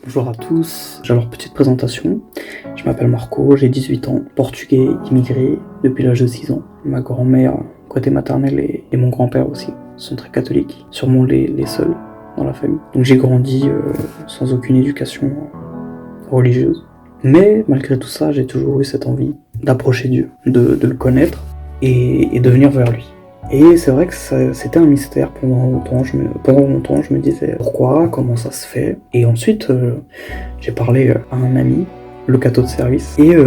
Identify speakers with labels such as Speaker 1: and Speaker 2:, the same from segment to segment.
Speaker 1: Bonjour à tous, alors petite présentation, je m'appelle Marco, j'ai 18 ans, portugais, immigré depuis l'âge de 6 ans. Ma grand-mère, côté maternel, et mon grand-père aussi, sont très catholiques, sûrement les seuls dans la famille. Donc j'ai grandi sans aucune éducation religieuse. Mais malgré tout ça, j'ai toujours eu cette envie d'approcher Dieu, de le connaître et de venir vers lui. Et c'est vrai que c'était un mystère pendant longtemps. Je me disais pourquoi, comment ça se fait. Et ensuite, j'ai parlé à un ami, le cateau de service, et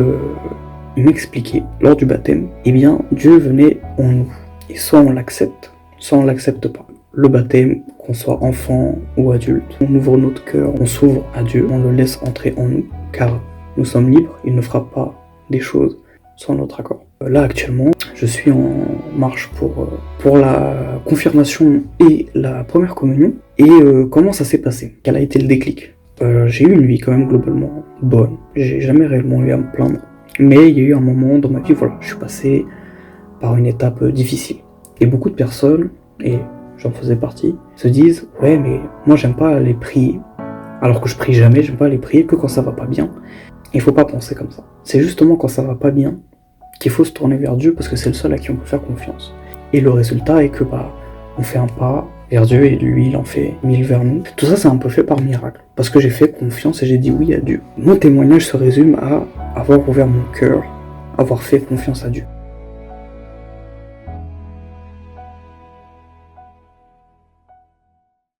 Speaker 1: il m'expliquait, lors du baptême, eh bien, Dieu venait en nous. Et soit on l'accepte, soit on l'accepte pas. Le baptême, qu'on soit enfant ou adulte, on ouvre notre cœur, on s'ouvre à Dieu, on le laisse entrer en nous, car nous sommes libres, il ne fera pas des choses sans notre accord. Là, actuellement, je suis en marche pour la confirmation et la première communion. Et comment ça s'est passé? Quel a été le déclic? J'ai eu une vie quand même globalement bonne. J'ai jamais réellement eu à me plaindre. Mais il y a eu un moment dans ma vie, voilà, je suis passé par une étape difficile. Et beaucoup de personnes, et j'en faisais partie, se disent « Ouais, mais moi j'aime pas aller prier. Alors que je prie jamais, j'aime pas aller prier que quand ça va pas bien. » Il faut pas penser comme ça. C'est justement quand ça va pas bien qu'il faut se tourner vers Dieu parce que c'est le seul à qui on peut faire confiance. Et le résultat est que on fait un pas vers Dieu et lui il en fait 1000 vers nous. Tout ça c'est un peu fait par miracle parce que j'ai fait confiance et j'ai dit oui à Dieu. Mon témoignage se résume à avoir ouvert mon cœur, avoir fait confiance à Dieu.